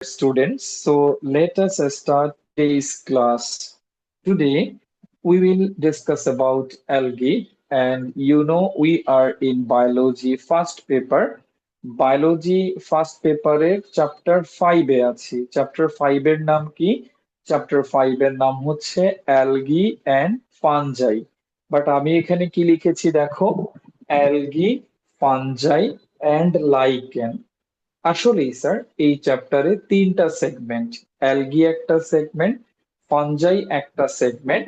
students. So let us start today's class. Today we will discuss about algae, and we are in biology first paper. Biology first পেপারের chapter 5 এ আছি। Chapter 5 এর নাম কি? Chapter 5 এর নাম হচ্ছে algae and fungi. But আমি এখানে কি লিখেছি দেখো, অ্যালগি, ফানজাই এন্ড লাইকেন। আসলেই স্যার এই চ্যাপ্টারে তিনটা সেগমেন্ট, অ্যালগি একটা সেগমেন্ট, ফানজাই একটা সেগমেন্ট,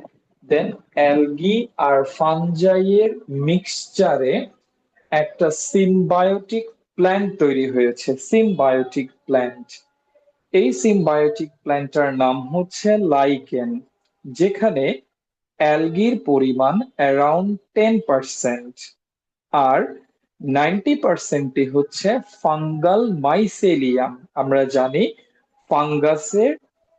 দেন অ্যালগি আর ফানজাই এর মিক্সচারে একটা সিম্বায়োটিক প্ল্যান্ট তৈরি হয়েছে, সিম্বায়োটিক প্ল্যান্ট। এই সিম্বায়োটিক প্ল্যান্টটার নাম হচ্ছে লাইকেন, যেখানে অ্যালগির পরিমাণ অ্যারাউন্ড 10%, আর 90%ই হচ্ছে ফাঙ্গাল মাইসেলিয়াম। আমরা জানি ফাঙ্গাসের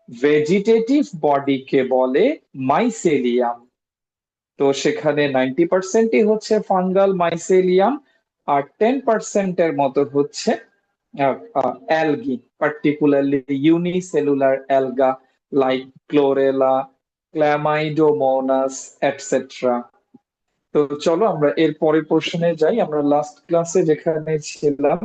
ভেজিটেটিভ বডিকে বলে মাইসেলিয়াম। তো সেখানে 90%ই হচ্ছে ফাঙ্গাল মাইসেলিয়াম, আর 10%-এর মতো হচ্ছে algae, particularly unicellular অ্যালগা like chlorella, Chlamydomonas etcetera. তো চলো আমরা এর পরের পোর্শনে যাই। আমরা লাস্ট ক্লাসে যেখানে ছিলাম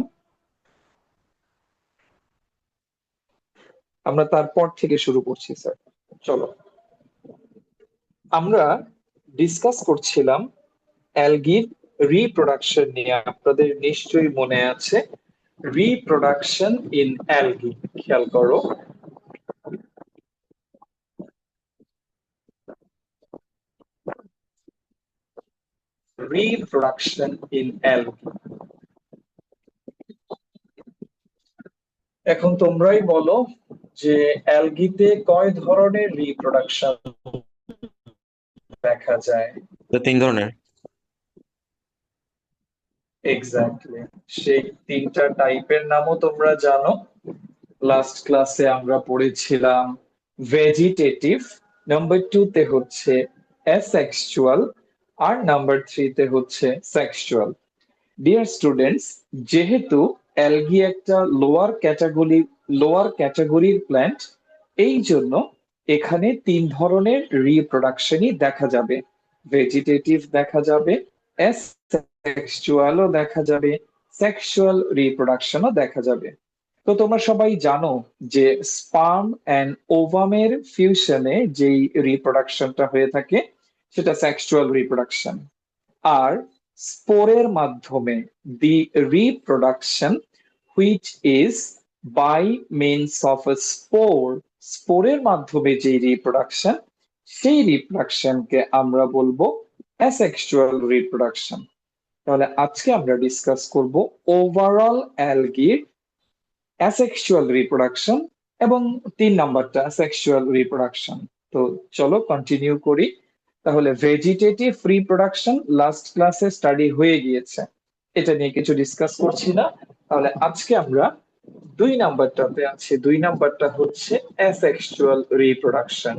আমরা তারপর থেকে শুরু করছি স্যার। চলো, আমরা ডিসকাস করছিলাম অ্যালগির রিপ্রোডাকশন নিয়ে। আপনাদের নিশ্চয়ই মনে আছে রিপ্রোডাকশন ইন অ্যালগি। খেয়াল করো, রিপ্রোডাকশন ইন অ্যালগি। এখন তোমরাই বলো যে অ্যালগিতে কয় ধরনের রিপ্রোডাকশন দেখা যায়? তো তিন ধরনের। এক্স্যাক্টলি, সেই তিনটা টাইপের নামও তোমরা জানো। লাস্ট ক্লাসে আমরা পড়েছিলাম ভেজিটেটিভ, নাম্বার 2 তে হচ্ছে অ্যাসেক্সুয়াল, আর নাম্বার 3 তে হচ্ছে সেক্সুয়াল। ডিয়ার স্টুডেন্টস, যেহেতু অ্যালগি একটা লোয়ার ক্যাটাগরির প্ল্যান্ট, এই জন্য এখানে তিন ধরনের রিপ্রোডাকশনই দেখা যাবে। ভেজিটেটিভ দেখা যাবে, অ্যাসেক্সুয়ালও দেখা যাবে, সেক্সুয়াল রিপ্রোডাকশনও দেখা যাবে। তো তোমরা সবাই জানো যে স্পার্ম এন্ড ওভামের ফিউশনে যেই রিপ্রোডাকশনটা হয়ে থাকে সেটা সেক্সুয়াল রিপ্রোডাকশন। আর স্পোরের মাধ্যমে the reproduction which is by means of a স্পোরের মাধ্যমে যে রিপ্রোডাকশন, সেই রিপ্রোডাকশনকে আমরা বলবো অ্যাসেক্সুয়াল রিপ্রোডাকশন। তাহলে আজকে আমরা ডিসকাস করব ওভারঅল অ্যালগির অ্যাসেক্সুয়াল রিপ্রোডাকশন এবং 3 নাম্বারটা সেক্সুয়াল রিপ্রোডাকশন। তো চলো কন্টিনিউ করি। তাহলে ভেজিটেটিভ রিপ্রোডাকশন লাস্ট ক্লাসে স্টাডি হয়ে গিয়েছে, এটা নিয়ে কিছু ডিসকাস করছি না। তাহলে আজকে আমরা 2 নাম্বারটাতে আছি। 2 নাম্বারটা হচ্ছে অ্যাসেক্সুয়াল রিপ্রোডাকশন।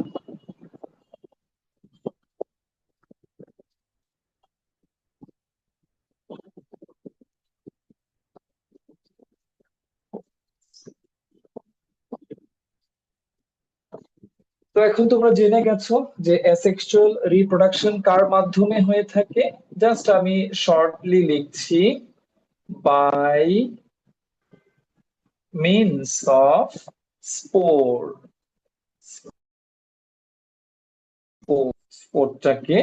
তো এখন তোমরা জেনে গেছো যে অ্যাসেক্সুয়াল রিপ্রোডাকশন কার মাধ্যমে হয়ে থাকে। জাস্ট আমি শর্টলি লিখছি, বাই মিনস অফ স্পোর। স্পোরটাকে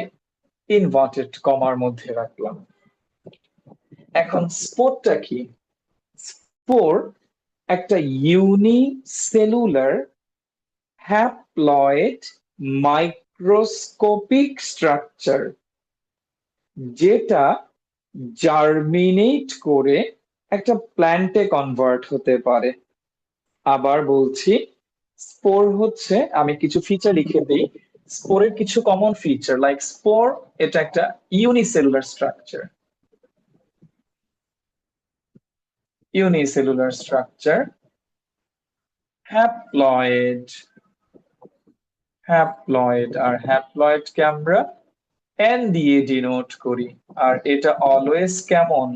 ইনভার্টেড কমার মধ্যে রাখলাম। এখন স্পোরটা কি? স্পোর একটা ইউনিসেলুলার হ্যাপ্লয়েড মাইক্রোস্কোপিক স্ট্রাকচার, যেটা জার্মিনেট করে একটা প্ল্যান্টে কনভার্ট হতে পারে। আবার বলছি, স্পোর হচ্ছে, আমি কিছু ফিচার লিখে দিই। স্পোরের কিছু কমন ফিচার, লাইক স্পোর এটা একটা ইউনিসেলুলার স্ট্রাকচার, হ্যাপ্লয়েড, আর হ্যাপ্লয়েড কে আমরা এন দিয়ে ডিনোট করি। আর এটা অলওয়েজ কেমন?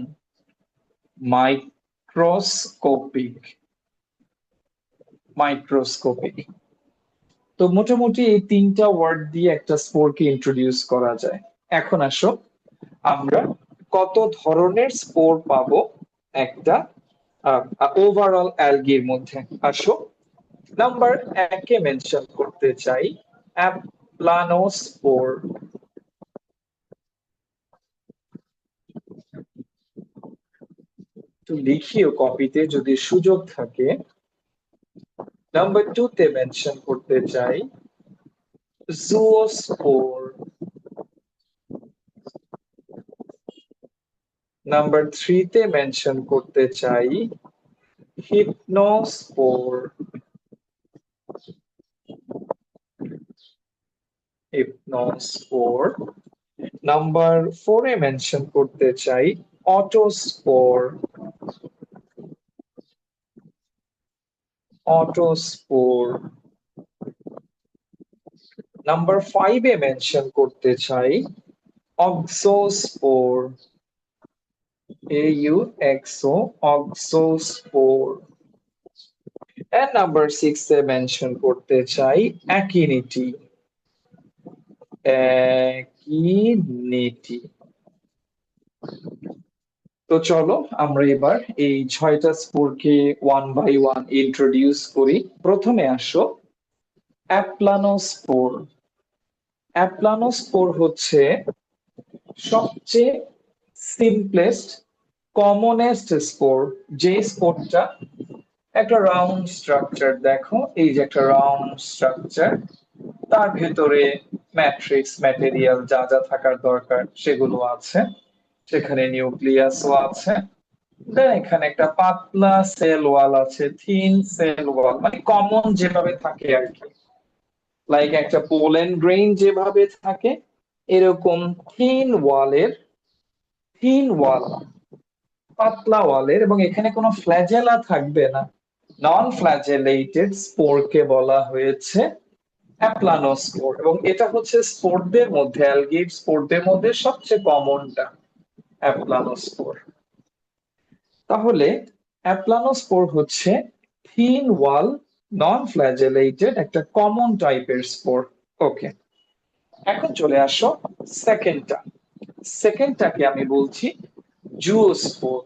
মাইক্রোস্কোপিক। মাইক্রোস্কোপিক। তো মোটামুটি এই তিনটা ওয়ার্ড দিয়ে একটা স্পোরকে ইন্ট্রোডিউস করা যায়। এখন আসো আমরা কত ধরনের স্পোর পাবো একটা ওভারঅল অ্যালগির মধ্যে। আসো নাম্বার একে মেনশন করতে চাই অ্যাপ্লানোস্পোর। তো লিখিও কপিতে যদি সুযোগ থাকে। নাম্বার টু তে মেনশন করতে চাই জুওস্পোর। নাম্বার থ্রিতে মেনশন করতে চাই হিপনোস্পোর। হিপনোস্পোর। নাম্বার ফোরে মেনশন করতে চাই অটোস্পোর। অটোস্পোর। নাম্বার ফাইভে মেনশন করতে চাই অক্সোস্পোর। AUXO, অক্সোস্পোর। এন্ড নাম্বার সিক্সে মেনশন করতে চাই অ্যাকিনিটি। অ্যাকিনিটি। তো চলো আমরা এবার এই 6টা স্পোরকে ওয়ান বাই ওয়ান ইন্ট্রোডিউস করি। প্রথমে আসো অ্যাপ্লানোস্পোর। অ্যাপ্লানোস্পোর হচ্ছে সবচেয়ে সিম্পলেস্ট কমনেস্ট স্পোর, যে স্পোরটা একটা রাউন্ড স্ট্রাকচার। দেখো এই যে একটা রাউন্ড স্ট্রাকচার, তার ভেতরে ম্যাট্রিক্স ম্যাটেরিয়াল যা যা থাকার দরকার সেগুলো আছে, সেখানে নিউক্লিয়াসও আছে। দেন এখানে একটা পাতলা সেল ওয়াল আছে, থিন সেল ওয়াল, মানে কমন যেভাবে থাকে আর কি, লাইক একটা পোলেন গ্রেইন যেভাবে থাকে এরকম থিন ওয়াল, পাতলা ওয়ালের, এবং এখানে কোনো ফ্ল্যাজেলা থাকবে না। নন ফ্ল্যাজেলেটেড স্পোরকে বলা হয়েছে অ্যাপ্লানোস্পোর, এবং এটা হচ্ছে স্পোরদের মধ্যে, অ্যালগিড স্পোরদের মধ্যে সবচেয়ে কমনটা অ্যাপ্লানোস্পোর। তাহলে অ্যাপ্লানোস্পোর হচ্ছে থিন ওয়াল নন ফ্ল্যাজেলেটেড একটা কমন টাইপের স্পোর। ওকে, এখন চলে আসো সেকেন্ডটা। সেকেন্ডটাকে আমি বলছি জুওস্পোর।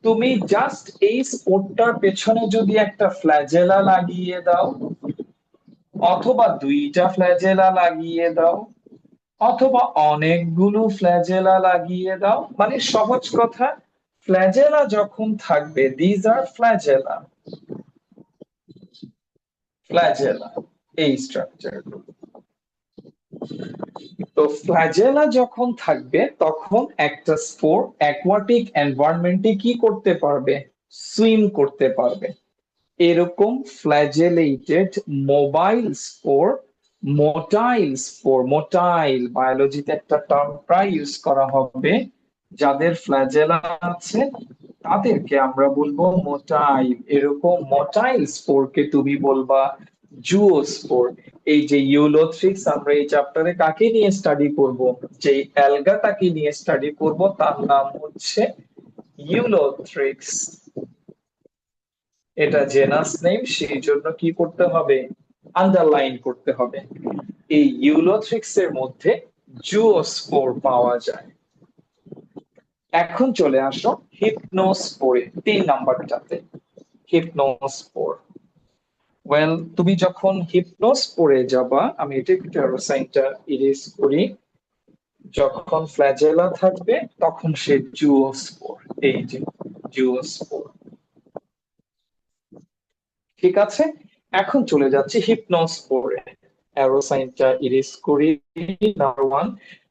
তুমি জাস্ট এই স্পোরটার পেছনে যদি একটা ফ্ল্যাজেলা লাগিয়ে দাও, অথবা দুইটা ফ্ল্যাজেলা লাগিয়ে দাও, অথবা অনেকগুলো ফ্ল্যাজেলা লাগিয়ে দাও, মানে সহজ কথা, ফ্ল্যাজেলা যখন থাকবে, দিজ আর ফ্ল্যাজেলা, ফ্ল্যাজেলা এই স্ট্রাকচার। তো ফ্ল্যাজেলা যখন থাকবে তখন একটা স্পোর অ্যাকোয়াটিক এনভায়রনমেন্টে কি করতে পারবে? সুইম করতে পারবে। এরকম flagellated mobile spore, motile spore, motile বায়োলজিতে একটা টার্ম প্রায় ইউজ করা হবে, যাদের ফ্ল্যাজেলা আছে তাদেরকে আমরা বলবো মোটাইল। এরকম মোটাইল স্পোরকে তুমি বলবা জুওস্পোর। এই যে ইউলোথ্রিক্স, আমরা এই চ্যাপ্টারে কাকে নিয়ে স্টাডি করব, যে অ্যালগাটাকে নিয়ে স্টাডি করব, তার নাম হচ্ছে ইউলোথ্রিক্স। এটা জেনাস নেম, সেই জন্য কি করতে হবে? আন্ডারলাইন করতে হবে। এই ইউলোথ্রিক্স এর মধ্যে জুওস্পোর পাওয়া যায়। এখন চলে আসো হিপনোস্পোরে, 3 নাম্বারটাতে, হিপনোস্পোর। ওয়েল, তুমি যখন হিপনোস্পোরে যাবা, আমি এটা একটু সাইনটা ইরেজ করি, যখন ফ্ল্যাজেলা থাকবে তখন সে জুওস্পোর। এই যে জুওস্পোর। ঠিক আছে, এখন চলে যাচ্ছি হিপনোস্পোরে। অ্যারো সাইনটা ইরেজ করি, number one.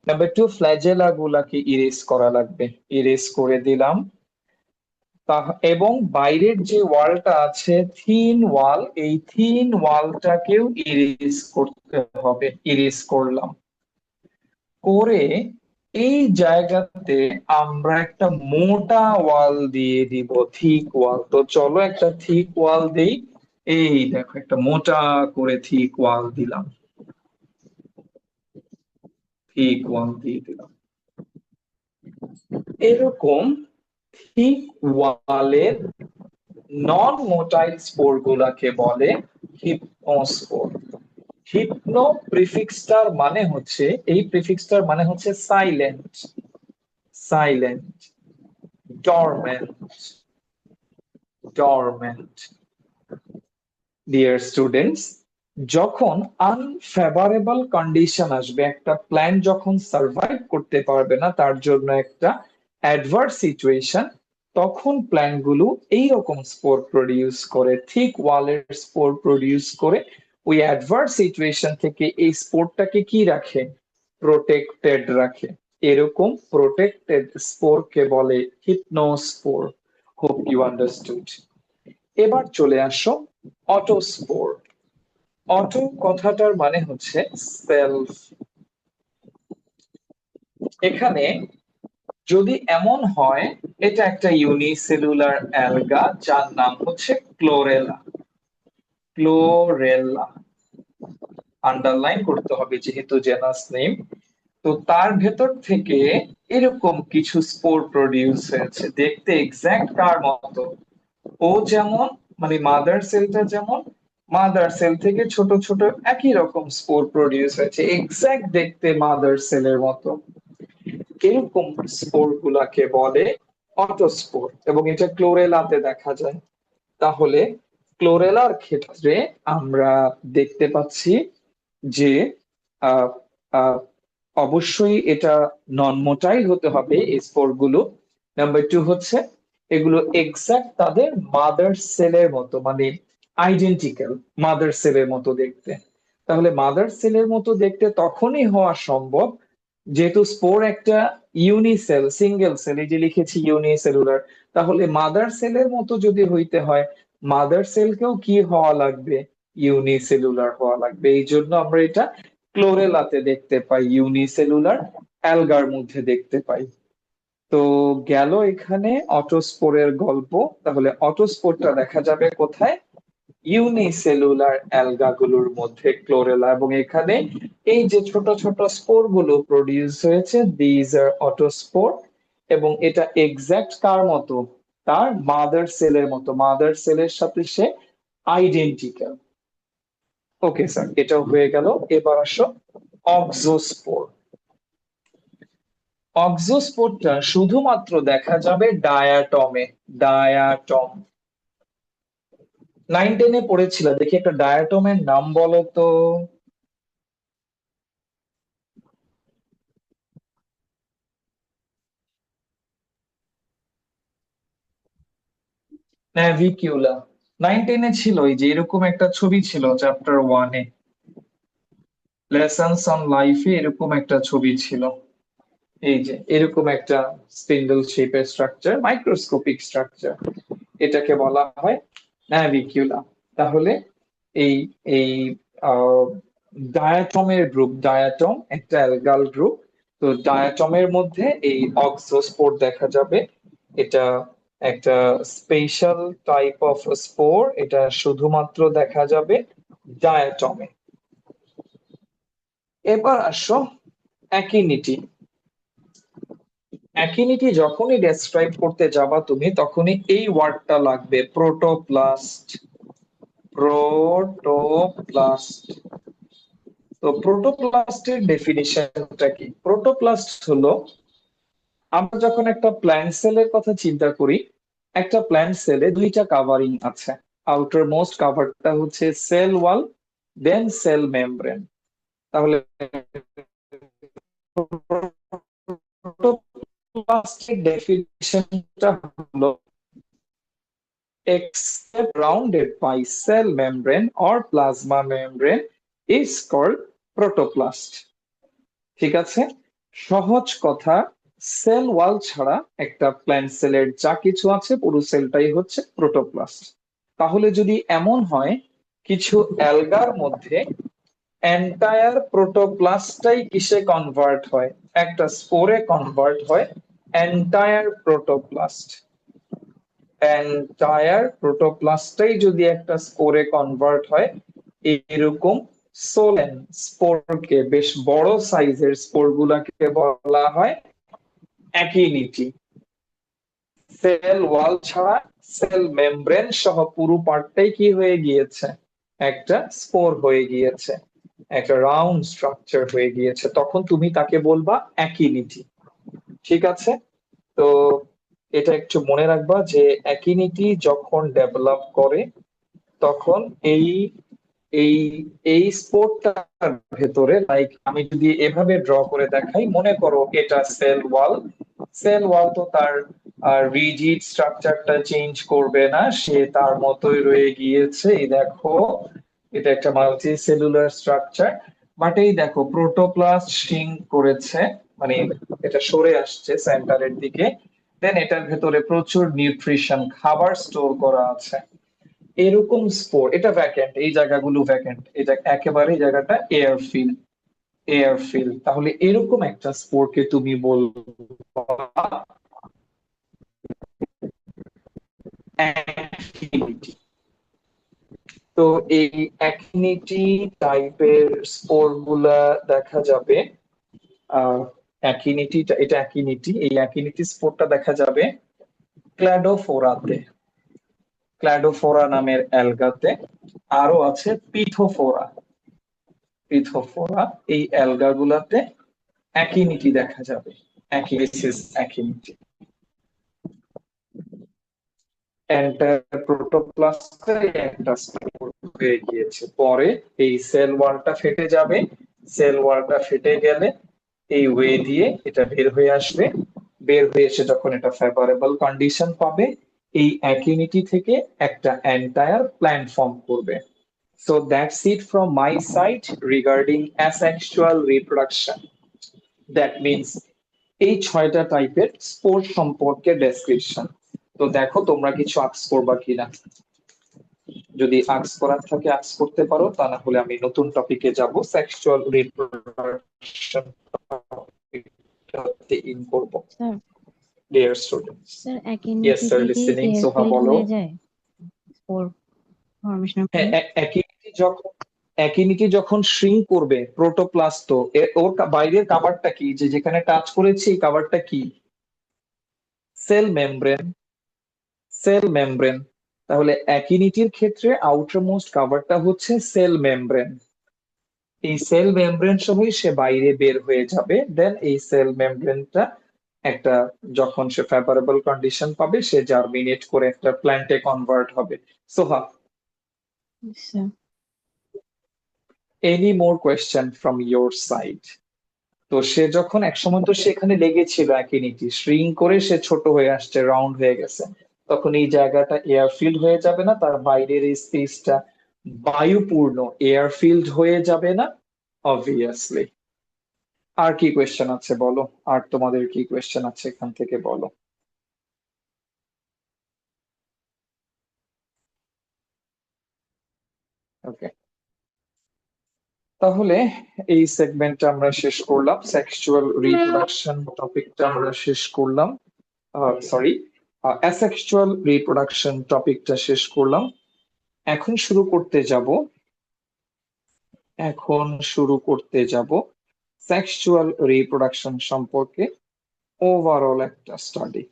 Number two, flagella গুলাকে ইরেজ করা লাগবে, ইরেজ করে দিলাম। এবং বাইরের যে ওয়ালটা আছে থিন ওয়াল, এই থিন ওয়ালটাকেও ইরেজ করতে হবে, ইরেজ করলাম। করে এই জায়গাতে আমরা একটা মোটা ওয়াল দিয়ে দিব, থিক ওয়াল। তো চলো একটা থিক ওয়াল দেই। এই দেখো একটা মোটা করে থিক ওয়াল দিলাম, থিক ওয়াল দিয়ে দিলাম। এরকম থিক ওয়ালের নন মোটাইল স্পোর গুলাকে বলে হিপনোস্পোর। হিপনো প্রিফিক্সটার মানে হচ্ছে, এই প্রিফিক্সটার মানে হচ্ছে silent, silent, dormant, dormant. Dear students, যখন আনফেভারেবল কন্ডিশন আসবে, একটা প্ল্যান যখন সার্ভাইভ করতে পারবে না, তার জন্য একটা অ্যাডভার্স সিচুয়েশন, তখন প্ল্যান্টগুলো এইরকম স্পোর প্রডিউস করে, থিক ওয়ালের স্পোর প্রডিউস করে। ওই অ্যাডভার্স সিচুয়েশন থেকে এই স্পোরটাকে কি রাখে? প্রোটেক্টেড রাখে। এরকম প্রোটেক্টেড স্পোরকে বলে হিপনোস্পোর। Hope you understood. এবার চলে আসো অটোস্পোর। অটো কথাটার মানে হচ্ছে সেলফ। এখানে যদি এমন হয়, এটা একটা ইউনিসেলুলার অ্যালগা যার নাম হচ্ছে ক্লোরেলা। ক্লোরেলা আন্ডারলাইন করতে হবে যেহেতু জেনাস নেম। তো তার ভেতর থেকে এরকম কিছু স্পোর প্রডিউস হয়েছে, দেখতে এক্সাক্ট কার মতো? ও যেমন, মানে মাদার সেলটা যেমন, মাদার সেল থেকে ছোট ছোট একই রকম স্পোর প্রডিউস হয়েছে, এক্সাক্ট দেখতে মাদার সেলের মতো। এরকম স্পোর গুলাকে বলে অটোস্পোর, এবং এটা ক্লোরেলাতে দেখা যায়। তাহলে ক্লোরেলার ক্ষেত্রে আমরা দেখতে পাচ্ছি যে আহ, আহ, অবশ্যই এটা নন মোটাইল হতে হবে এই স্পোর গুলো। নাম্বার টু হচ্ছে এগুলো এক্সাক্ট তাদের মাদার সেলের মতো, মানে আইডেন্টিক্যাল মাদার সেলের মতো দেখতে। তাহলে মাদার সেলের মতো দেখতে তখনই হওয়া সম্ভব যেহেতু স্পোর একটা ইউনিসেল, সিঙ্গেল সেল, এই যে লিখেছি ইউনিসেলুলার। তাহলে মাদার সেলের মতো যদি হইতে হয়, মাদার সেলকেও কি হওয়া লাগবে? ইউনিসেলুলার হওয়া লাগবে। এই জন্য আমরা এটা ক্লোরেলাতে দেখতে পাই, ইউনিসেলুলার অ্যালগার মধ্যে দেখতে পাই। তো গেল এখানে অটোস্পোরের গল্প। তাহলে অটোস্পোরটা দেখা যাবে কোথায়? ইউনিসেলুলার অ্যালগা গুলোর মধ্যে, ক্লোরেলা। এবং এখানে এই যে ছোট ছোট স্পোর গুলো প্রডিউস হয়েছে, দিজ আর অটোস্পোর। এবং এটা এক্সাক্ট কার মতো? তার মাদার সেলের মতো, মাদার সেলের সাথে সে আইডেন্টিক্যাল। ওকে স্যার, এটাও হয়ে গেল। এবার আসো অক্সোস্পোর। অক্সোস্পোরটা শুধুমাত্র দেখা যাবে ডায়াটমে। ডায়াটম। 9-10-এ পড়েছিল, দেখি একটা ডায়াটমের নাম বলো তো। ন্যাভিকিউলা। 9-10-এ ছিল, এই যে এরকম একটা ছবি ছিল চ্যাপ্টার 1-এ, লেসন্স অন লাইফে এরকম একটা ছবি ছিল। এই যে এরকম একটা স্পিন্ডল শেপের স্ট্রাকচার, মাইক্রোস্কোপিক স্ট্রাকচার, এটাকে বলা হয় ন্যাভিকিউলা। তাহলে এই এই ডায়াটমের গ্রুপ, ডায়াটম একটা অ্যালগাল গ্রুপ। তো ডায়াটমের মধ্যে এই অক্সোস্পোর দেখা যাবে। এটা একটা স্পেশাল টাইপ অফ স্পোর, এটা শুধুমাত্র দেখা যাবে ডায়াটমে। এবার আসো অ্যাকিনিটি। অ্যাকিনিটি যখনই ডেসক্রাইব করতে যাবা তুমি, তখনই এই ওয়ার্ডটা লাগবে, প্রোটোপ্লাস্ট। প্রোটোপ্লাস্ট। তো প্রোটোপ্লাস্টের ডেফিনিশনটা কি? প্রোটোপ্লাস্ট হলো, আমরা যখন একটা প্ল্যান্ট সেলের কথা চিন্তা করি, একটা প্ল্যান্ট সেলে দুইটা কাভারিং আছে। আউটার মোস্ট কাভারটা হচ্ছে সেল ওয়াল, দেন সেল মেমব্রেন। তাহলে প্রোটোপ্লাস্টের ডেফিনিশনটা হলো, except rounded by cell membrane or plasma membrane is called protoplast. ঠিক আছে? সহজ কথা, সেল ওয়াল ছাড়া একটা প্ল্যান্ট সেলের যা কিছু আছে পুরো সেলটাই হচ্ছে প্রোটোপ্লাস্ট। তাহলে যদি এমন হয় কিছু অ্যালগার মধ্যে এন্টায়ার প্রোটোপ্লাস্টটাই কিসে কনভার্ট হয়? একটা স্পোরে কনভার্ট হয় এন্টায়ার প্রোটোপ্লাস্ট। এন্টায়ার প্রোটোপ্লাস্টটাই যদি একটা স্পোরে কনভার্ট হয়, এরকম সোলেন স্পোরকে, বেশ বড় সাইজের স্পোর গুলাকে বলা হয় অ্যাকিনিটি। সেল ওয়াল ছাড়া সেল মেমব্রেন সহ পুরো পার্টটাই কি হয়ে গিয়েছে? একটা স্পোর হয়ে গিয়েছে, একটা রাউন্ড স্ট্রাকচার হয়ে গিয়েছে, তখন তুমি তাকে বলবা অ্যাকিনিটি। ঠিক আছে? তো এটা একটু মনে রাখবা যে অ্যাকিনিটি যখন ডেভেলপ করে তখন এই এই এই স্পোর্টটার ভেতরে, লাইক আমি যদি এভাবে ড্র করে দেখাই, মনে করো এটা সেল ওয়াল। সেল ওয়াল তো তার রিজিড স্ট্রাকচারটা চেঞ্জ করবে না, সে তার মতোই রয়ে গিয়েছে। এই দেখো, এটা একটা মাল্টি সেলুলার স্ট্রাকচার, বাট এই দেখো প্রোটোপ্লাস্ট শ্রিঙ্ক করেছে, মানে এটা সরে আসছে সেন্টারের দিকে। দেন এটার ভেতরে প্রচুর নিউট্রিশন, খাবার স্টোর করা আছে। এরকম স্পোর, এটা ভ্যাকেন্ট, এই জায়গাগুলো ভ্যাকেন্ট, এটা একেবারে এই জায়গাটা এয়ারফিল। এয়ারফিল, তাহলে এরকম একটা স্পোরকে তুমি বলবা অ্যাকিনিটি। তো এই অ্যাকিনিটি টাইপের স্পোর গুলা দেখা যাবে অ্যাকিনিটিটা, এটা অ্যাকিনিটি, এই অ্যাকিনিটি স্পোরটা দেখা যাবে ক্ল্যাডোফোরাতে, ক্ল্যাডোফোরা নামের অ্যালগাতে। আরো আছে পিথোফোরা, পিথোফোরা, এই অ্যালগা গুলাতে অ্যাকিনিটি দেখা যাবে, অ্যাকিলিসিস অ্যাকিনিটি। এন্টার প্রোটোপ্লাস্টে একটা স্পোর হয়ে গিয়েছে, পরে এই সেল ওয়ালটা ফেটে যাবে, সেল ওয়ালটা ফেটে গেলে এই ওয়ে দিয়ে এটা বের হয়ে আসবে, বের হয়ে এসে যখন এটা ফেভারেবল কন্ডিশন পাবে, এই অ্যাকিনিটি থেকে একটা এন্টায়ার প্ল্যান্ট ফর্ম করবে। So that's it from my side regarding asexual reproduction. That means এই 6টা টাইপের স্পোর সম্পর্কে ডেসক্রিপশন। তো দেখো তোমরা কিছু আক্স করবা কিনা, যদি আক্স করার থাকে আক্স করতে পারো, তা না হলে আমি নতুন টপিকে যাব, সেক্সুয়াল রিপ্রোডাকশন টপিকটাতে ইন করব। Sir dear students, sir yes অ্যাকিনিটি স্যার, থেকে লিসেনিং। সোহা এয়ারফিল্ড বলো। হয়ে যায় স্পোর ফরমেশনের হ্যাঁ, পরে। অ্যাকিনিটি যখন শ্রিঙ্ক করবে, প্রোটোপ্লাস্ট, ওর বাইরের কাভারটা কি, যে যেখানে টাচ করেছি এই কাভারটা কি? Cell membrane, cell membrane. তাহলে অ্যাকিনিটির ক্ষেত্রে আউটার মোস্ট কাভারটা হচ্ছে সেল মেমব্রেন। এই সেল মেমব্রেন সহই সে বাইরে বের হয়ে যাবে, দেন এই সেল মেমব্রেনটা একটা, যখন সে ফেভারেবল কন্ডিশন পাবে, সে জার্মিনেট করে একটা প্ল্যান্টে কনভার্ট হবে। Soha, sir any more question from your side? তো সে যখন একসময় তো সেখানে লেগেছিল অ্যাকিনিটি, শ্রিঙ্ক করে সে ছোট হয়ে আসছে, রাউন্ড হয়ে গেছে, তখন এই জায়গাটা এয়ারফিল্ড হয়ে যাবে না? তার বাইরের এই স্পেসটা বায়ুপূর্ণ এয়ারফিল্ড হয়ে যাবে না? অবভিয়াসলি। আর কি কোয়েশ্চেন আছে বলো, আর তোমাদের কি কোয়েশ্চেন আছে এখান থেকে বলো। ওকে, তাহলে এই সেগমেন্টটা আমরা শেষ করলাম, সেক্সুয়াল রিপ্রোডাকশন টপিকটা আমরা শেষ করলাম, সরি, অ্যাসেক্সুয়াল রিপ্রোডাকশন টপিকটা শেষ করলাম। এখন শুরু করতে যাব, এখন শুরু করতে যাব সেক্সুয়াল রিপ্রোডাকশন সম্পর্কে ওভারঅল একটা স্টাডি।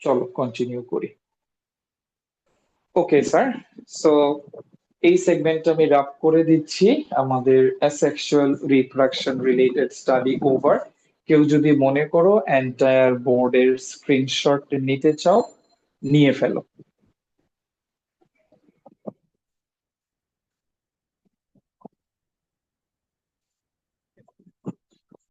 চলো কন্টিনিউ করি। ওকে স্যার, সো এই সেগমেন্ট আমি রাপ করে দিচ্ছি, আমাদের asexual reproduction related study over. কেউ যদি মনে করো এন্টায়ার বোর্ডের স্ক্রিনশট নিতে চাও, নিয়ে ফেলো।